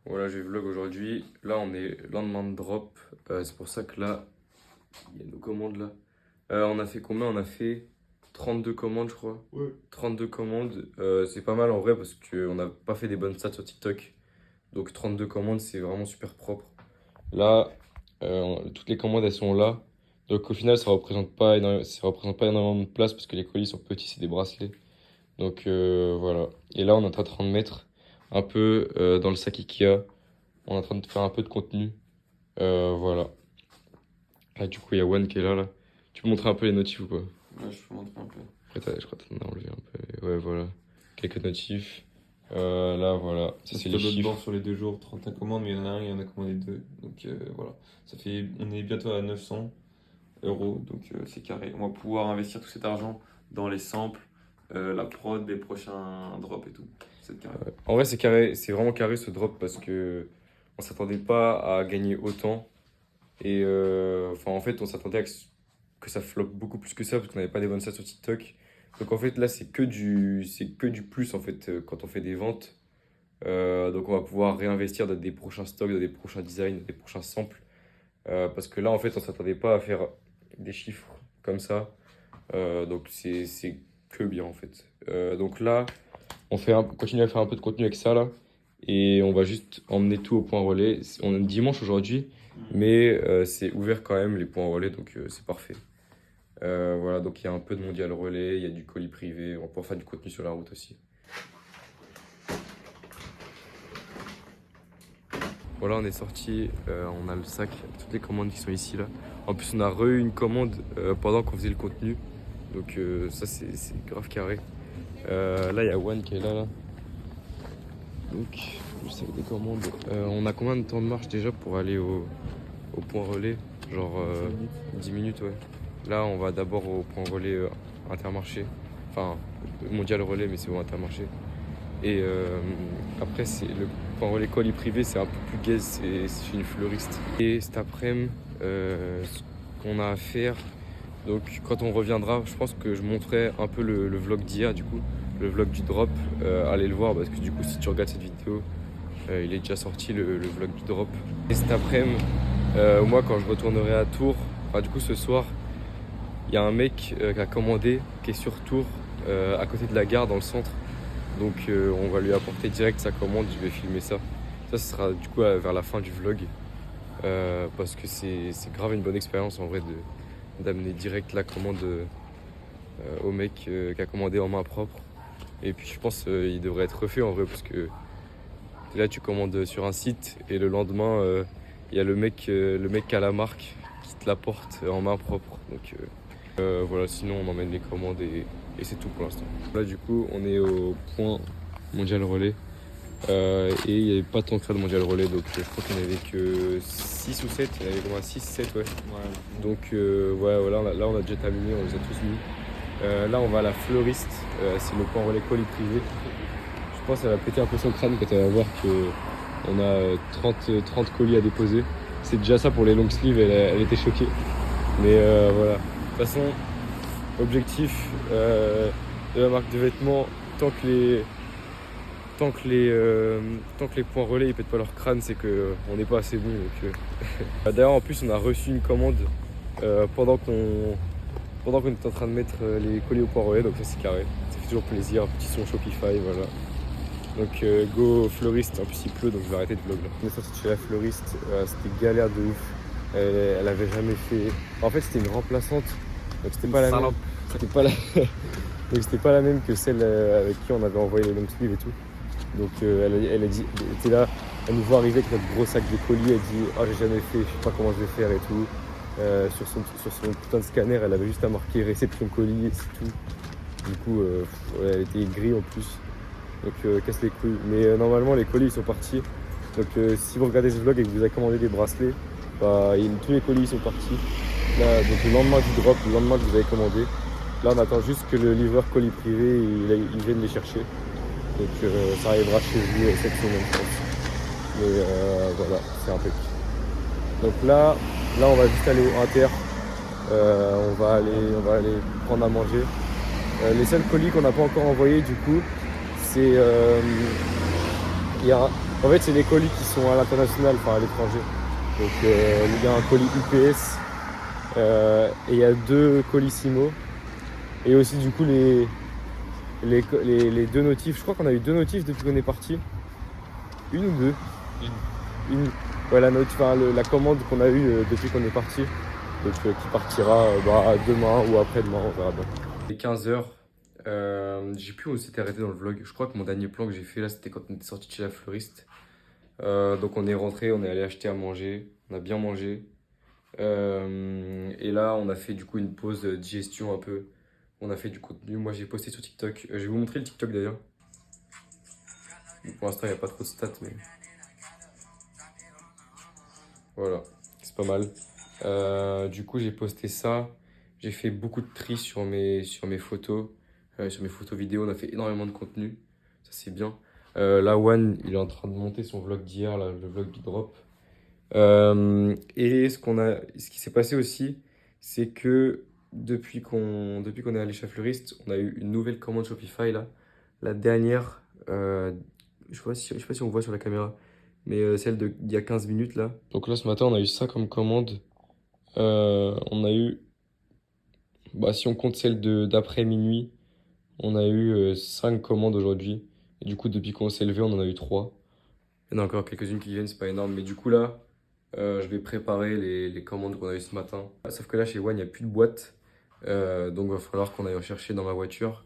Voilà, je vlog aujourd'hui. Là, on est lendemain de drop. C'est pour ça que là, il y a nos commandes là. On a fait combien? On a fait 32 commandes, je crois. Ouais. 32 commandes. C'est pas mal en vrai parce qu'on n'a pas fait des bonnes stats sur TikTok. Donc 32 commandes, c'est vraiment super propre. Là, toutes les commandes, elles sont là. Donc au final, ça représente pas énormément de place parce que les colis sont petits, c'est des bracelets. Donc voilà. Et là, on est en train de mettre un peu dans le sac Ikea. On est en train de faire un peu de contenu. Voilà. Là, du coup, il y a One qui est là. Tu peux montrer un peu les notifs ou pas? Ouais, je peux montrer un peu. Après, je crois que t'en as enlevé un peu. Ouais, voilà. Quelques notifs. Là, voilà. Ça, c'est les Tableau de bord chiffres. sur les 2 jours, 31 commandes, mais il y en a un, il y en a commandé 2. Donc voilà. On est bientôt à 900 euros, donc c'est carré. On va pouvoir investir tout cet argent dans les samples, la prod, des prochains drops et tout. C'est carré. Ouais. En vrai, c'est carré. C'est vraiment carré ce drop parce que on s'attendait pas à gagner autant. Et enfin, en fait, on s'attendait à que ça floppe beaucoup plus que ça parce qu'on n'avait pas des bonnes stats sur TikTok. Donc en fait, là, c'est que du plus en fait quand on fait des ventes. Donc on va pouvoir réinvestir dans des prochains stocks, dans des prochains designs, dans des prochains samples. Parce que là, en fait, on s'attendait pas à faire des chiffres comme ça. Donc c'est que bien en fait. Donc là, on continue à faire un peu de contenu avec ça là. Et on va juste emmener tout au point relais. On est dimanche aujourd'hui, mais c'est ouvert quand même les points relais, donc c'est parfait. Voilà, donc il y a un peu de mondial relais, il y a du colis privé, on peut faire du contenu sur la route aussi. Voilà, on est sorti, on a le sac, toutes les commandes qui sont ici là. En plus, on a eu une commande pendant qu'on faisait le contenu, donc ça c'est grave carré. Là, il y a One qui est là. Donc, le sac des commandes. On a combien de temps de marche déjà pour aller au point relais? Genre 10 minutes, ouais. Là, on va d'abord au point relais Intermarché. Enfin, mondial relais, mais c'est au Intermarché. Et après, c'est le point relais colis privé, c'est un peu plus gaze, c'est chez une fleuriste. Et cet après-midi, ce qu'on a à faire, donc quand on reviendra, je pense que je montrerai un peu le vlog d'hier, du coup, le vlog du drop. Allez le voir parce que du coup, si tu regardes cette vidéo, il est déjà sorti le vlog du drop. Et cet après-midi, moi, quand je retournerai à Tours, enfin, du coup, ce soir, il y a un mec qui a commandé, qui est sur Tours, à côté de la gare, dans le centre. Donc, on va lui apporter direct sa commande. Je vais filmer ça. Ça, ce sera du coup vers la fin du vlog. Parce que c'est grave une bonne expérience en vrai d'amener direct la commande au mec qui a commandé en main propre. Et puis je pense qu'il devrait être refait en vrai parce que là tu commandes sur un site et le lendemain il y a le mec qui a la marque qui te l'apporte en main propre. Donc voilà, sinon on emmène les commandes et c'est tout pour l'instant. Là du coup on est au point mondial relais. Et il n'y avait pas tant que ça de mondial relais, donc je crois qu'il n'y en avait que 6 ou 7, il y en avait au moins 6, 7, ouais. Donc ouais, voilà, là on a déjà terminé, on les a tous mis. Là on va à la fleuriste, c'est le point relais colis privé. Je pense qu'elle va péter un peu son crâne quand elle va voir qu'on a 30 colis à déposer. C'est déjà ça pour les long sleeves, elle était choquée. Mais voilà, de toute façon, objectif de la marque de vêtements, tant que les points relais ils pètent pas leur crâne, c'est qu'on n'est pas assez bon. D'ailleurs, en plus, on a reçu une commande pendant qu'on était en train de mettre les colis au point relais, donc ça c'est carré. Ça fait toujours plaisir, un petit son Shopify, voilà. Donc go fleuriste, en plus il pleut donc je vais arrêter de vlog là. On est sorti de chez la fleuriste, c'était galère de ouf. Elle avait jamais fait. En fait, c'était une remplaçante, donc c'était pas la même. C'était pas la... donc c'était pas la même que celle avec qui on avait envoyé les long sleeves et tout. Donc elle a dit, elle était là, elle nous voit arriver avec notre gros sac de colis, elle dit oh j'ai jamais fait, je sais pas comment je vais faire et tout. Sur son putain de scanner, elle avait juste à marquer réception colis et c'est tout. Du coup elle était grise en plus, donc casse les couilles. Mais normalement les colis ils sont partis. Donc si vous regardez ce vlog et que vous avez commandé des bracelets, bah, tous les colis ils sont partis. Là, donc le lendemain du drop, le lendemain que vous avez commandé, là on attend juste que le livreur colis privé il vienne les chercher. Donc ça arrivera chez vous cette semaine, je pense. Mais voilà, c'est impeccable. Donc là, on va juste aller au Inter. On va aller prendre à manger. Les seuls colis qu'on n'a pas encore envoyés, du coup, c'est il y a En fait, c'est des colis qui sont à l'international, enfin à l'étranger. Donc il y a un colis UPS et il y a 2 colissimo. Et aussi du coup les 2 notifs. Je crois qu'on a eu 2 notifs depuis qu'on est parti. Une ou deux? Une. Ouais, la commande qu'on a eue depuis qu'on est parti. Donc qui partira demain ou après-demain, on verra bien. Il est 15h. J'ai plus où on s'était arrêté dans le vlog. Je crois que mon dernier plan que j'ai fait là, c'était quand on était sorti de chez la fleuriste. Donc on est rentré, on est allé acheter à manger. On a bien mangé. Et là, on a fait du coup une pause de digestion un peu. On a fait du contenu. Moi, j'ai posté sur TikTok. Je vais vous montrer le TikTok d'ailleurs. Pour l'instant, il n'y a pas trop de stats, mais voilà, c'est pas mal. Du coup, j'ai posté ça. J'ai fait beaucoup de tri sur mes photos. Sur mes photos vidéo, on a fait énormément de contenu. Ça, c'est bien. Là, One, il est en train de monter son vlog d'hier, là, le vlog du drop. Et ce qui s'est passé aussi, c'est que depuis qu'on est allé chez Fleuriste, on a eu une nouvelle commande Shopify là. La dernière, je sais pas si on voit sur la caméra, mais celle d'il y a 15 minutes là. Donc là, ce matin, on a eu ça comme commande. On a eu, si on compte celle d'après minuit, on a eu 5 commandes aujourd'hui. Et du coup, depuis qu'on s'est levé, on en a eu 3. Il y en a encore quelques-unes qui viennent, c'est pas énorme. Mais du coup, là, je vais préparer les commandes qu'on a eues ce matin. Sauf que là, chez One, il n'y a plus de boîte. Donc, il va falloir qu'on aille en chercher dans ma voiture.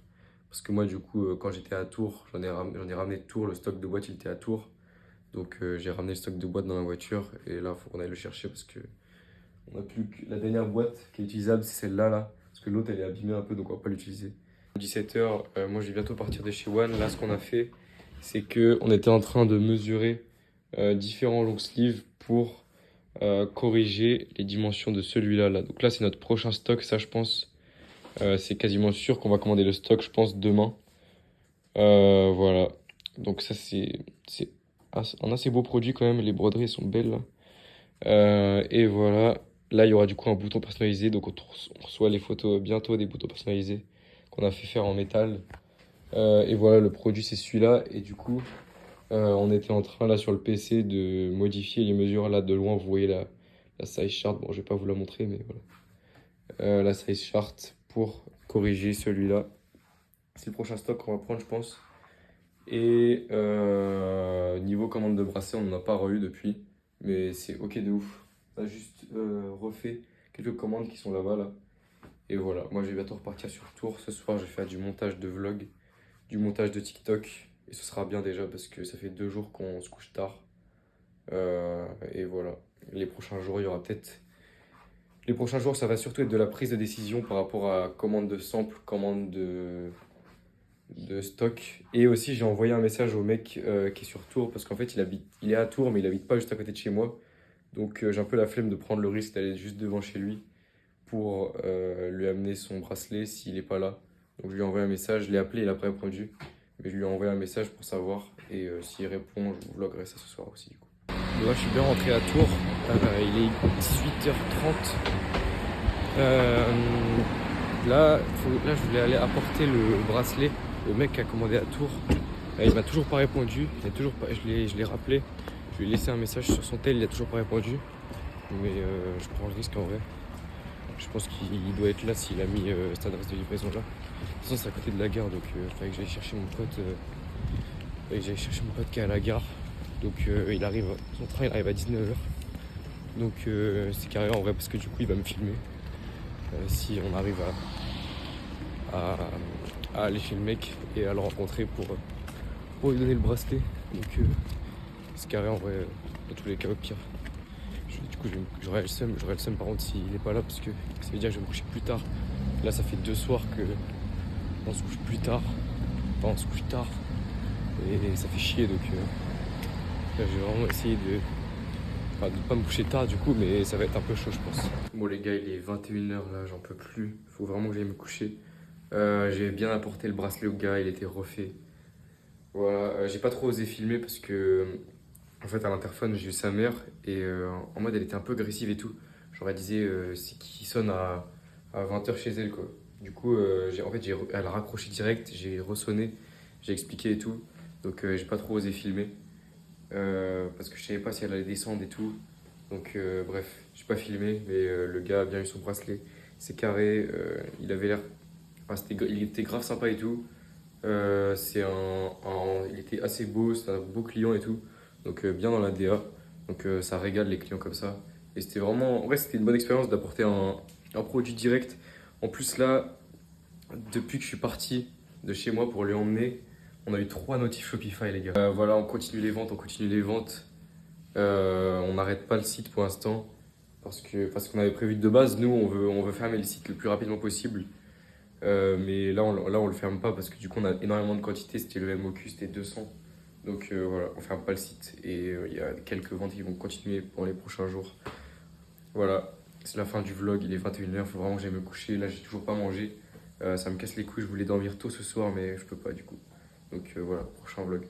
Parce que moi, du coup, quand j'étais à Tours, j'en ai ramené de Tours. Le stock de boîtes, il était à Tours. Donc, j'ai ramené le stock de boîtes dans ma voiture. Et là, il faut qu'on aille le chercher parce que on a plus que la dernière boîte qui est utilisable, c'est celle-là, là. Parce que l'autre, elle est abîmée un peu, donc on va pas l'utiliser. 17h, moi, je vais bientôt partir de chez One. Là, ce qu'on a fait, c'est que on était en train de mesurer différents long sleeves pour corriger les dimensions de celui-là. Là. Donc là, c'est notre prochain stock. Ça, je pense, c'est quasiment sûr qu'on va commander le stock, je pense, demain. Voilà. Donc ça, c'est un assez beau produit quand même. Les broderies sont belles. Là. Et voilà. Là, il y aura du coup un bouton personnalisé. Donc on reçoit les photos bientôt des boutons personnalisés qu'on a fait faire en métal. Et voilà, le produit, c'est celui-là. Et du coup, on était en train là sur le PC de modifier les mesures. Là, de loin, vous voyez la size chart. Bon, je vais pas vous la montrer, mais voilà. La size chart pour corriger celui-là. C'est le prochain stock qu'on va prendre, je pense. Et niveau commande de bracelet, on n'en a pas eu depuis. Mais c'est ok de ouf. On a juste refait quelques commandes qui sont là-bas, là. Et voilà, moi je vais bientôt repartir sur Tours. Ce soir, je vais faire du montage de vlog, du montage de TikTok. Et ce sera bien déjà parce que ça fait 2 jours qu'on se couche tard. Et voilà. Les prochains jours, il y aura peut-être. Les prochains jours, ça va surtout être de la prise de décision par rapport à commande de sample, commande de stock. Et aussi, j'ai envoyé un message au mec qui est sur Tours parce qu'en fait, il est à Tours, mais il habite pas juste à côté de chez moi. Donc, j'ai un peu la flemme de prendre le risque d'aller juste devant chez lui pour lui amener son bracelet s'il est pas là. Donc, je lui ai envoyé un message, je l'ai appelé, il a pas répondu. Mais je lui ai envoyé un message pour savoir. Et s'il répond, je vous vloggerai ça ce soir aussi, du coup. Là, je suis bien rentré à Tours. Il est 18h30. Là, je voulais aller apporter le bracelet au mec qui a commandé à Tours. Il m'a toujours pas répondu. Je l'ai rappelé. Je lui ai laissé un message sur son tel. Il a toujours pas répondu. Mais je prends le risque en vrai. Je pense qu'il doit être là s'il a mis cette adresse de livraison là. De toute façon, c'est à côté de la gare, donc il fallait que j'aille chercher mon pote. Qui est à la gare. Donc son train il arrive à 19h. Donc c'est carré en vrai parce que du coup il va me filmer. Si on arrive à aller chez le mec et à le rencontrer pour lui donner le bracelet. Donc c'est carré en vrai, dans tous les cas au pire. Du coup j'aurais le seum par contre s'il n'est pas là parce que ça veut dire que je vais me coucher plus tard. Là ça fait 2 soirs que on se couche plus tard. Enfin on se couche tard et ça fait chier donc là je vais vraiment essayer de pas me coucher tard du coup, mais ça va être un peu chaud je pense. Bon les gars, il est 21h là, j'en peux plus. Faut vraiment que j'aille me coucher. J'ai bien apporté le bracelet au gars, il était refait. Voilà, j'ai pas trop osé filmer parce que en fait à l'interphone j'ai eu sa mère et en mode elle était un peu agressive et tout. J'aurais disais c'est qui sonne à 20h chez elle quoi. Du coup elle a raccroché direct, j'ai ressonné, j'ai expliqué et tout. Donc j'ai pas trop osé filmer. parce que je savais pas si elle allait descendre et tout. Donc bref, j'ai pas filmé, mais le gars a bien eu son bracelet. C'est carré, il avait l'air. Enfin, il était grave sympa et tout. Il était assez beau, c'est un beau client et tout. Donc bien dans la DA. Donc ça régale les clients comme ça. Et c'était vraiment. En vrai, c'était une bonne expérience d'apporter un produit direct. En plus, là, depuis que je suis parti de chez moi pour lui emmener, on a eu 3 notifs Shopify, les gars. Voilà, on continue les ventes, on continue les ventes. On n'arrête pas le site pour l'instant. Parce qu'on avait prévu de base, nous, on veut fermer le site le plus rapidement possible. Mais là, on le ferme pas parce que du coup, on a énormément de quantité. C'était le MOQ, c'était 200. Donc voilà, on ferme pas le site. Et il y a quelques ventes qui vont continuer pour les prochains jours. Voilà, c'est la fin du vlog. Il est 21h, il faut vraiment que j'aille me coucher. Là, j'ai toujours pas mangé. Ça me casse les couilles. Je voulais dormir tôt ce soir, mais je peux pas du coup. Donc voilà, prochain vlog.